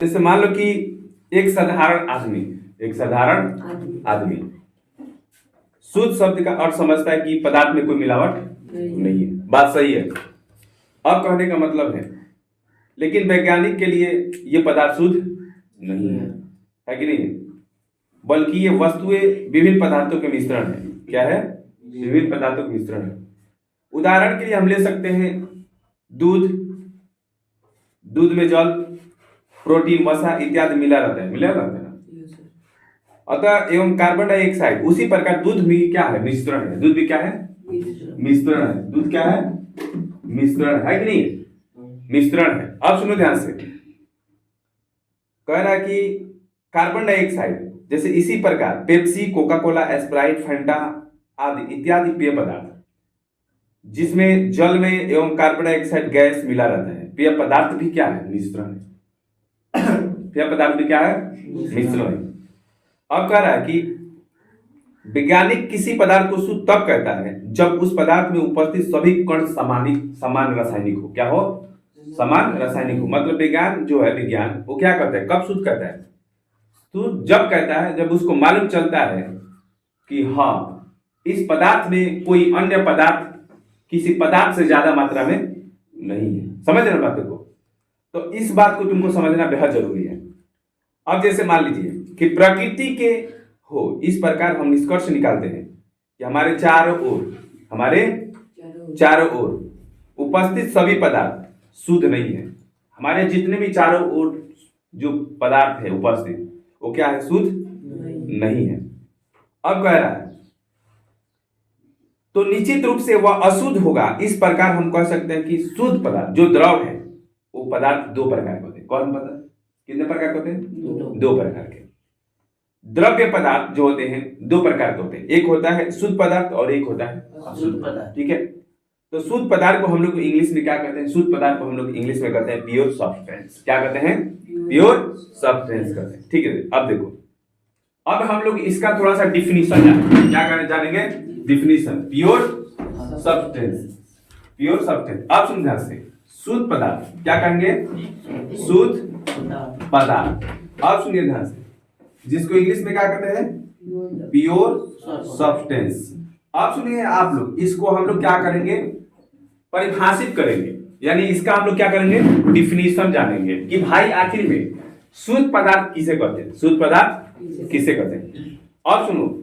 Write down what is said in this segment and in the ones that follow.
जैसे मान लो कि एक साधारण आदमी शुद्ध शब्द का अर्थ समझता है कि पदार्थ में कोई मिलावट नहीं है। बात सही है। अब कहने का मतलब लेकिन वैज्ञानिक के लिए ये पदार्थ शुद्ध नहीं है कि नहीं, बल्कि ये वस्तुएं विभिन्न पदार्थों के मिश्रण है। क्या है? विभिन्न पदार्थों के मिश्रण है। उदाहरण के लिए हम ले सकते हैं दूध में जल, प्रोटीन, वसा इत्यादि मिला रहता है ना। अतः एवं कार्बन डाइऑक्साइड उसी प्रकार दूध भी क्या है? मिश्रण है। दूध भी क्या है? मिश्रण है। दूध क्या है? मिश्रण है कि नहीं? मिश्रण है। अब सुनो ध्यान से, कह रहा है कि कार्बन डाइऑक्साइड जैसे इसी प्रकार Pepsi, Coca Cola, Sprite, Fanta आदि इत्यादि पेय पदार्थ जिसमें जल में एवं कार्बन डाइऑक्साइड गैस मिला रहता है, पेय पदार्थ भी क्या है? मिश्रण है। पेय पदार्थ भी क्या है? मिश्रण है। अब कह रहा है कि वैज्ञानिक किसी पदार्थ को शुद्ध तब कहता है जब उस पदार्थ में उपस्थित सभी कण समान रासायनिक हो। क्या हो? समान रासायनिक हो। मतलब विज्ञान जो है, विज्ञान वो क्या कहता है? कब शुद्ध कहता है? शुद्ध जब कहता है जब उसको मालूम चलता है कि हाँ, इस पदार्थ में कोई अन्य पदार्थ किसी पदार्थ से ज्यादा मात्रा में नहीं है। समझ रहे बात को? तो इस बात को तुमको समझना बेहद जरूरी है। अब जैसे मान लीजिए कि प्रकृति के हो, इस प्रकार हम निष्कर्ष निकालते हैं कि हमारे चारों ओर उपस्थित सभी पदार्थ शुद्ध नहीं है। हमारे जितने भी चारों ओर जो पदार्थ है उपस्थित, वो क्या है? शुद्ध नहीं है। अब कह रहा है तो निश्चित रूप से वह अशुद्ध होगा। इस प्रकार हम कह सकते हैं कि शुद्ध पदार्थ जो द्रव है, वो पदार्थ दो प्रकार के होते हैं। कौन पदार्थ? कितने प्रकार के होते हैं? दो प्रकार के। द्रव्य पदार्थ जो होते हैं दो प्रकार के होते हैं। एक होता है शुद्ध पदार्थ और एक होता है अशुद्ध पदार्थ। ठीक है। तो शुद्ध पदार्थ को हम लोग इंग्लिश में क्या कहते हैं? शुद्ध पदार्थ को हम लोग इंग्लिश में कहते हैं प्योर सब्सटेंस। क्या कहते हैं? प्योर सब्सटेंस कहते हैं। ठीक है। अब देखो, अब हम लोग इसका थोड़ा सा डिफिनीशन जानेंगे। Definition pure substance. Pure substance. अब सुन ध्यान से, शुद्ध पदार्थ क्या कहेंगे? शुद्ध पदार्थ। अब सुनिए ध्यान से, जिसको इंग्लिश में क्या कहते हैं? Pure substance. अब सुनिए आप लोग, इसको हम लोग क्या करेंगे? परिभाषित करेंगे। यानी इसका हम लोग क्या करेंगे? डिफिनीशन जानेंगे कि भाई आखिर में शुद्ध पदार्थ किसे कहते हैं? शुद्ध पदार्थ किसे कहते हैं? अब सुनो,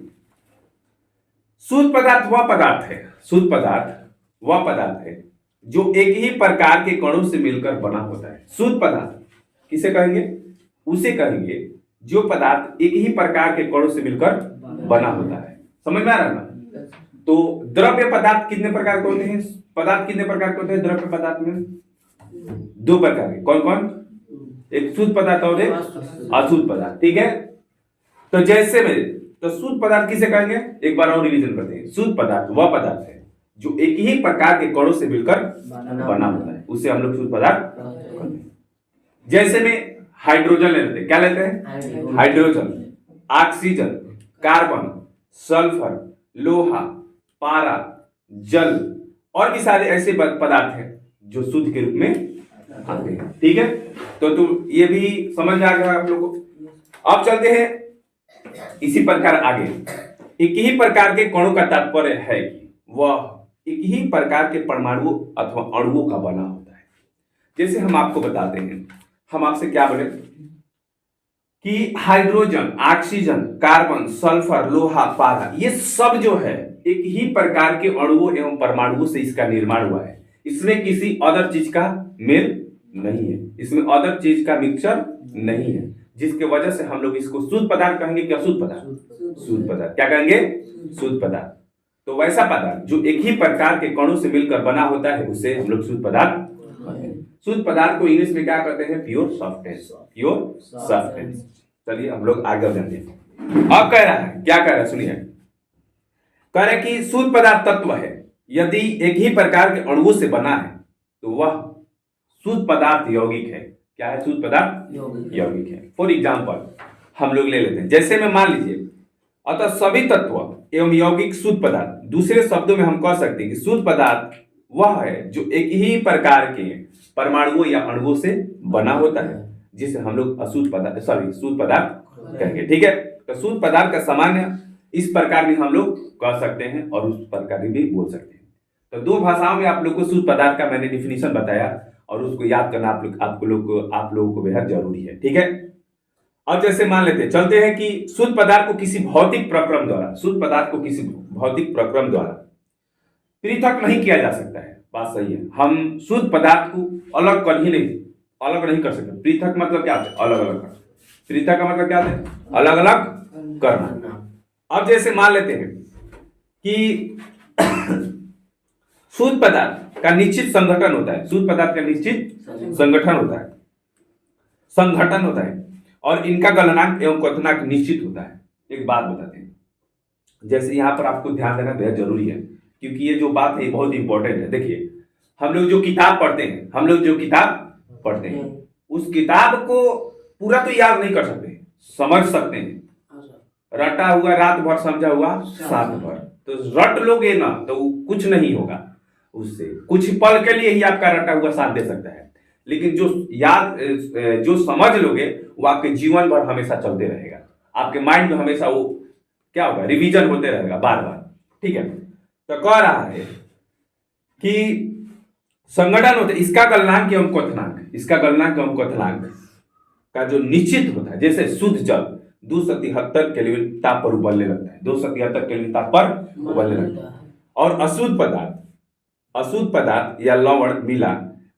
शुद्ध पदार्थ वह पदार्थ है जो एक ही प्रकार के कणों से मिलकर बना होता है। शुद्ध पदार्थ किसे कहेंगे? उसे कहेंगे जो पदार्थ एक ही प्रकार के कणों से मिलकर बना होता है। समझ में आ रहा है ना? तो द्रव्य पदार्थ कितने प्रकार के होते हैं? पदार्थ कितने प्रकार के होते हैं द्रव्य पदार्थ में? दो प्रकार के। कौन कौन? एक शुद्ध पदार्थ और एक अशुद्ध पदार्थ। ठीक है। तो जैसे में तो शुद्ध पदार्थ किसे कहेंगे? एक बार और रिवीजन करते हैं। शुद्ध पदार्थ वह पदार्थ है जो एक ही प्रकार के कणों से मिलकर बना होता है, उसे हम लोग शुद्ध पदार्थ कहते हैं। जैसे में हाइड्रोजन लेते हैं। क्या लेते हैं? हाइड्रोजन, ऑक्सीजन, कार्बन, सल्फर, लोहा, पारा, जल और भी सारे ऐसे पदार्थ हैं जो शुद्ध के रूप में आते हैं। ठीक है। तो ये भी समझ में आ गया आप लोगों को। अब चलते हैं इसी प्रकार आगे। एक ही प्रकार के कणों का तात्पर्य है कि वह एक ही प्रकार के परमाणु अथवा अणुओं का बना होता है। जैसे हम आपको बताते हैं, हम आपसे क्या बोले कि हाइड्रोजन, ऑक्सीजन, कार्बन, सल्फर, लोहा, पारा, ये सब जो है एक ही प्रकार के अणुओं एवं परमाणुओं से इसका निर्माण हुआ है। इसमें किसी अदर चीज का मेल नहीं है, इसमें अदर चीज का मिक्सचर नहीं है, जिसके वजह से हम लोग इसको शुद्ध पदार्थ कहेंगे। क्या? शुद्ध पदार्थ। शुद्ध पदार्थ क्या कहेंगे? शुद्ध पदार्थ। तो वैसा पदार्थ जो एक ही प्रकार के कणों से मिलकर बना होता है, उसे हम लोग शुद्ध पदार्थ कहते हैं। शुद्ध पदार्थ को इंग्लिश में क्या कहते हैं? Pure substance. Pure substance. चलिए हम लोग आगे बढ़ते हैं। अब कह रहा है, क्या कह रहा है? सुनिए, कह रहा है कि शुद्ध पदार्थ तत्व है यदि एक ही प्रकार के अणुओं से बना है तो वह शुद्ध पदार्थ यौगिक है। क्या है? शुद्ध पदार्थ यौगिक है। फॉर एग्जाम्पल हम लोग ले लेते हैं, जैसे में मान लीजिए, अतः सभी तत्व एवं यौगिक शुद्ध पदार्थ। दूसरे शब्दों में हम कह सकते हैं कि शुद्ध पदार्थ वह है जो एक ही प्रकार के परमाणुओं या अणुओं से बना होता है। जिसे हम लोग अशुद्ध पदार्थ शुद्ध पदार्थ कहेंगे। ठीक है, तो शुद्ध पदार्थ का सामान्य इस प्रकार भी हम लोग कह सकते हैं और उस प्रकार भी बोल सकते हैं। तो दो भाषाओं में आप लोग को शुद्ध पदार्थ का मैंने डिफिनीशन बताया और उसको याद करना आप लोगों को बेहद जरूरी है। ठीक है, अब जैसे मान लेते हैं, चलते हैं कि शुद्ध पदार्थ को किसी भौतिक प्रक्रम द्वारा पृथक नहीं किया जा सकता है। बात सही है, हम शुद्ध पदार्थ को अलग नहीं कर सकते। पृथक मतलब क्या है? अलग अलग करना। पृथक का मतलब क्या है? अलग अलग करना। अब जैसे मान लेते हैं कि शुद्ध पदार्थ का निश्चित संगठन होता है। शुद्ध पदार्थ का निश्चित संगठन होता है और इनका गलनांक एवं क्वथनांक निश्चित होता है। एक बात बताते हैं, जैसे यहाँ पर आपको ध्यान देना बेहद जरूरी है, क्योंकि ये जो बात है बहुत इंपॉर्टेंट है। देखिए, हम लोग जो किताब पढ़ते हैं उस किताब को पूरा तो याद नहीं कर सकते, समझ सकते हैं। रटा हुआ रात भर, समझा हुआ सात भर। तो रट लोगे ना तो कुछ नहीं होगा, उससे कुछ पल के लिए ही आपका रटा हुआ साथ दे सकता है, लेकिन जो समझ लोगे वो आपके जीवन भर हमेशा चलते रहेगा। आपके माइंड में हमेशा वो क्या होगा? रिवीजन होते रहेगा बार बार। ठीक है, तो कह रहा है कि संगठन होता है, इसका गलनांक एवं क्वथनांक का जो निश्चित होता है। जैसे शुद्ध जल 273 केल्विन ताप पर उबलने लगता है, 273 केल्विन ताप पर उबलने लगता है। और अशुद्ध पदार्थ या लवण मिला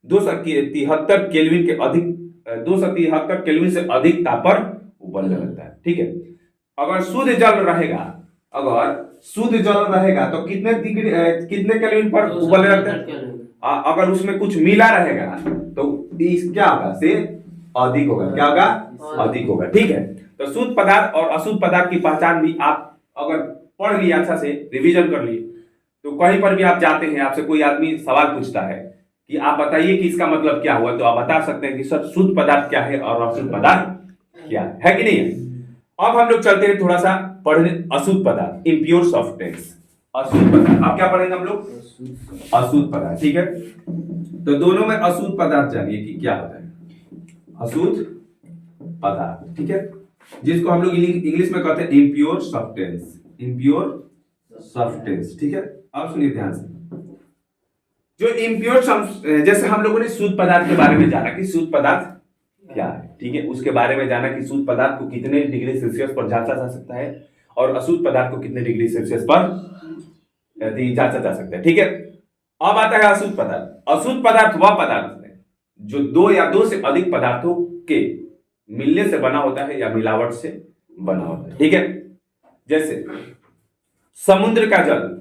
273 केल्विन के अधिक 273 केल्विन से अधिक ताप पर उबलने लगता है। ठीक है, अगर शुद्ध जल रहेगा तो कितने केल्विन पर उबलने लगता है? अगर उसमें कुछ मिला रहेगा तो क्या होगा? से अधिक होगा। क्या होगा? अधिक होगा। ठीक है, तो शुद्ध पदार्थ और अशुद्ध पदार्थ की पहचान भी आप अगर पढ़ लिया, अच्छा से रिवीजन कर लिए, तो कहीं पर भी आप जाते हैं, आपसे कोई आदमी सवाल पूछता है कि आप बताइए कि इसका मतलब क्या हुआ, तो आप बता सकते हैं कि सर शुद्ध पदार्थ क्या है और अशुद्ध पदार्थ क्या है कि नहीं है। अब हम लोग चलते हैं थोड़ा सा पढ़ने अशुद्ध पदार्थ, इम्प्योर सब्सटेंस। अशुद्ध पदार्थ अब क्या पढ़ेंगे हम लोग? अशुद्ध पदार्थ। ठीक है, तो दोनों में अशुद्ध पदार्थ जानिए कि क्या होता है। अशुद्ध पदार्थ, ठीक है, जिसको हम लोग इंग्लिश में कहते हैं इम्प्योर सब्सटेंस। ठीक है, अब सुनिए ध्यान से। जो इम्प्योर, जैसे हम लोगों ने शुद्ध पदार्थ के बारे में जाना कि शुद्ध पदार्थ क्या है। ठीक है, उसके बारे में जाना कि शुद्ध पदार्थ को कितने डिग्री सेल्सियस पर जांचा जा सकता है और अशुद्ध पदार्थ को कितने डिग्री सेल्सियस पर जांचा जा सकता है। ठीक है, अब आता है अशुद्ध पदार्थ। अशुद्ध पदार्थ वह पदार्थ है जो दो या दो से अधिक पदार्थों के मिलने से बना होता है या मिलावट से बना होता है। ठीक है, जैसे समुद्र का जल,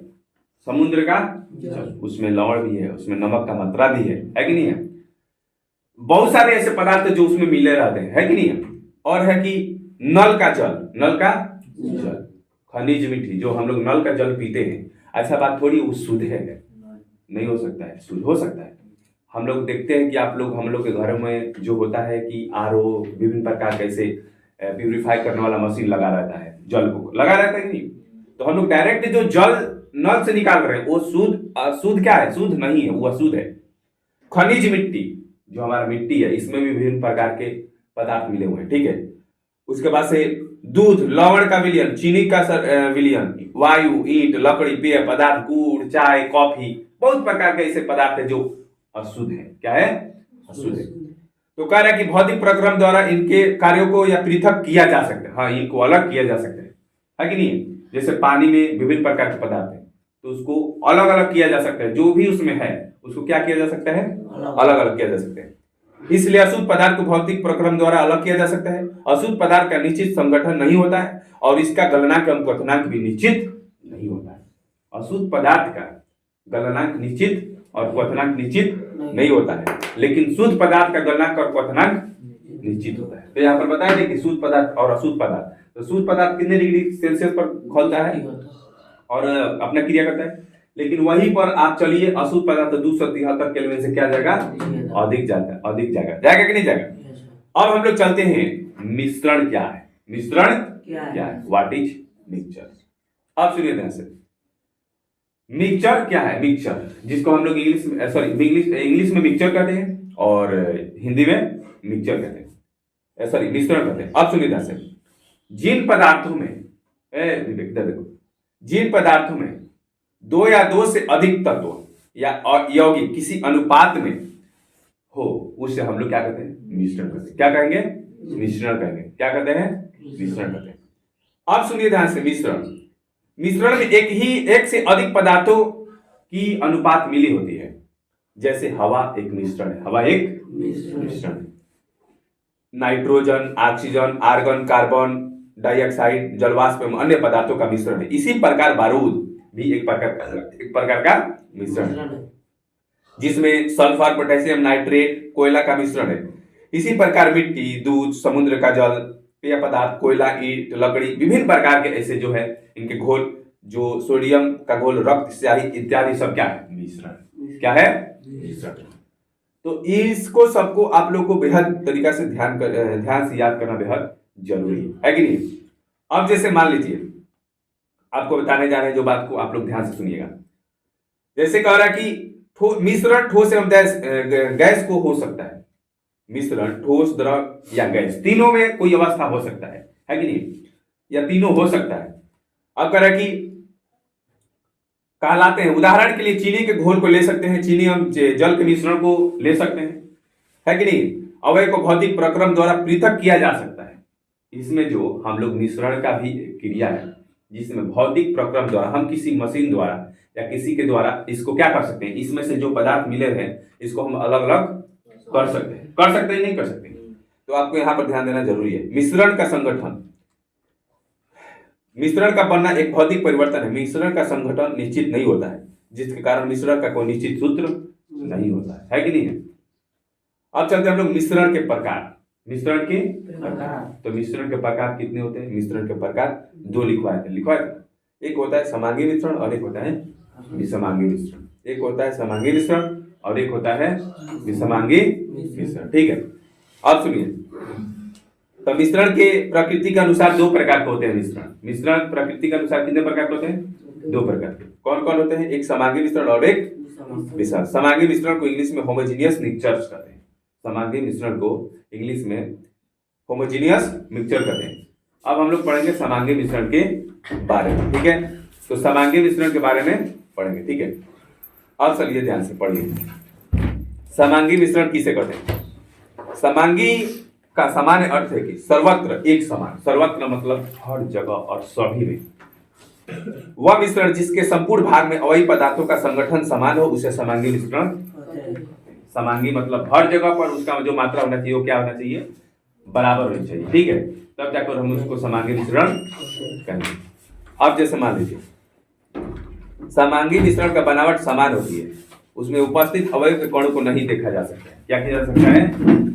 उसमें लवण भी है, उसमें नमक का मात्रा भी है कि नहीं है। बहुत सारे ऐसे पदार्थ जो उसमें मिले रहते हैं, है कि नहीं है। और है कि नल का जल, खनिज मिट्टी, जो हम लोग नल का जल पीते हैं, ऐसा बात थोड़ी वो शुद्ध है, नहीं हो सकता है। शुद्ध हो सकता है। हम लोग देखते हैं कि हम लोग के घरों में जो होता है कि आरओ विभिन्न प्रकार के ऐसे प्यूरिफाई करने वाला मशीन लगा रहता है, जल को लगा रहता है कि नहीं। तो हम लोग डायरेक्ट जो जल नल से निकाल रहे हैं वो शुद्ध क्या है? शुद्ध नहीं है, वो अशुद्ध है। खनिज मिट्टी, जो हमारा मिट्टी है, इसमें भी विभिन्न प्रकार के पदार्थ मिले हुए हैं। ठीक है, उसके बाद से दूध, लवण का विलयन, चीनी का विलयन, वायु, ईंट, लकड़ी, पेय पदार्थ, गुड़, चाय, कॉफी, बहुत प्रकार के ऐसे पदार्थ है जो अशुद्ध है। क्या है? अशुद्ध है। तो कह रहा है कि भौतिक प्रक्रम द्वारा इनके कार्यों को या पृथक किया जा सकता है। हाँ, इनको अलग किया जा सकता है कि नहीं। जैसे पानी में विभिन्न प्रकार के पदार्थ है तो उसको अलग अलग किया जा सकता है। जो भी उसमें है उसको क्या किया जा सकता है? अलग अलग किया जा सकता है। इसलिए अशुद्ध पदार्थ को भौतिक प्रक्रम द्वारा अलग किया जा सकता है। अशुद्ध पदार्थ का निश्चित संगठन नहीं होता है और इसका गलनांक एवं क्वथनांक भी निश्चित नहीं होता है। अशुद्ध पदार्थ का गलनांक निश्चित और क्वथनांक निश्चित नहीं होता है, लेकिन शुद्ध पदार्थ का गलनांक और क्वथनांक निश्चित होता है। तो यहाँ पर बताया कि शुद्ध पदार्थ और अशुद्ध पदार्थ, तो शुद्ध पदार्थ कितने डिग्री सेल्सियस पर खौलता है और अपना क्रिया करता है, लेकिन वहीं पर आप चलिए अशुद्ध पदार्थ 273 केल्विन से क्या जाएगा? अधिक जाएगा कि नहीं जाएगा। अब हम लोग चलते हैं मिश्रण क्या है। मिश्रण क्या है? What is mixture. अब सुनिए ध्यान से, मिक्सचर क्या है? मिक्सचर, जिसको हम लोग इंग्लिश में मिक्सचर कहते हैं और हिंदी में मिक्सचर कहते हैं। सॉरी मिश्रण कहते हैं। अब सुनिए ध्यान से, जिन पदार्थों में विवेक इधर देखो, जिन पदार्थों में दो या दो से अधिक तत्व या यौगिक किसी अनुपात में हो, उससे हम लोग क्या कहते हैं? मिश्रण कहते हैं। क्या कहेंगे? मिश्रण कहेंगे। क्या कहते हैं? मिश्रण कहते हैं। अब सुनिए ध्यान से, मिश्रण में एक से अधिक पदार्थों की अनुपात मिली होती है। जैसे हवा एक मिश्रण है, हवा एक मिश्रण है। Nitrogen, oxygen, argon, carbon dioxide, जलवाष्प एवं अन्य पदार्थों का मिश्रण है। इसी प्रकार बारूद भी एक प्रकार का मिश्रण है, जिसमें सल्फर, पोटेशियम नाइट्रेट, कोयला का मिश्रण है। इसी प्रकार मिट्टी, दूध, समुद्र का जल, पेय पदार्थ, कोयला, ईंट, लकड़ी, विभिन्न प्रकार के ऐसे जो है इनके घोल, जो सोडियम का घोल, रक्त, स्याही इत्यादि सब क्या है? मिश्रण। क्या है? मिश्रण। तो इसको सबको आप लोग को बेहद तरीका से ध्यान से याद करना बेहद जरूरी है कि नहीं? अब जैसे मान लीजिए आपको बताने जा रहे हैं जो बात को आप लोग ध्यान से सुनिएगा। जैसे कह रहा कि मिश्रण ठोस एवं गैस को हो सकता है। मिश्रण ठोस, द्रव या गैस, तीनों में कोई अवस्था हो सकता है कि नहीं? या तीनों हो सकता है। अब कह रहा कि कहलाते हैं, उदाहरण के लिए चीनी के घोल को ले सकते हैं, चीनी हम जल के मिश्रण को ले सकते हैं, है कि नहीं? अवयव को भौतिक प्रक्रम द्वारा पृथक किया जा सकता है। इसमें जो हम लोग मिश्रण का भी क्रिया है, जिसमें भौतिक प्रक्रम द्वारा हम किसी मशीन द्वारा या किसी के द्वारा इसको क्या कर सकते हैं? इसमें से जो पदार्थ मिले हैं इसको हम अलग अलग कर सकते हैं। कर सकते हैं, नहीं कर सकते? तो आपको यहां पर ध्यान देना जरूरी है। मिश्रण का संगठन, मिश्रण का बनना एक भौतिक परिवर्तन है। मिश्रण का संगठन निश्चित नहीं होता है, जिसके कारण मिश्रण का कोई निश्चित सूत्र नहीं होता है कि नहीं है? अब चलते हम लोग मिश्रण के प्रकार। मिश्रण के प्रकार, तो मिश्रण के प्रकार कितने होते हैं? मिश्रण के प्रकार दो लिखवाए थे। एक होता है समांगी मिश्रण और एक होता है विषमांगी मिश्रण। एक होता है समांगी मिश्रण और एक होता है विषमांगी मिश्रण। ठीक है, अब सुनिए, तो मिश्रण के प्रकृति के अनुसार दो प्रकार के होते हैं। मिश्रण प्रकृति के अनुसार कितने प्रकार के होते हैं? दो प्रकार के। कौन कौन होते हैं? एक समांगी मिश्रण और एक विषम। समांगी मिश्रण को इंग्लिश में होमोजीनियस मिक्सचर्स कहते हैं। समांगी मिश्रण को इंग्लिश में होमोजीनियस मिक्सचर कहते हैं। अब हम लोग पढ़ेंगे समांगी मिश्रण के बारे में। ठीक है, तो समांगी मिश्रण के बारे में पढ़ेंगे। ठीक है, अब चलिए ध्यान से पढ़िए। समांगी मिश्रण किसे कहते हैं? समांगी का सामान्य अर्थ है कि सर्वत्र एक समान। सर्वत्र मतलब हर जगह और सभी में। वह मिश्रण जिसके संपूर्ण भाग में अवयवी पदार्थों का संगठन समान हो उसे समांगी मिश्रण। समांगी मतलब हर जगह पर उसका जो मात्रा होना चाहिए वो क्या होना चाहिए? बराबर होनी चाहिए। ठीक है, तब जाकर हम उसको समांगी मिश्रण कहेंगे। अब जैसे मान लीजिए समांगी मिश्रण का बनावट समान होती है, उसमें उपस्थित अवयव के कणों को नहीं देखा जा सकता है। क्या किया जा सकता है?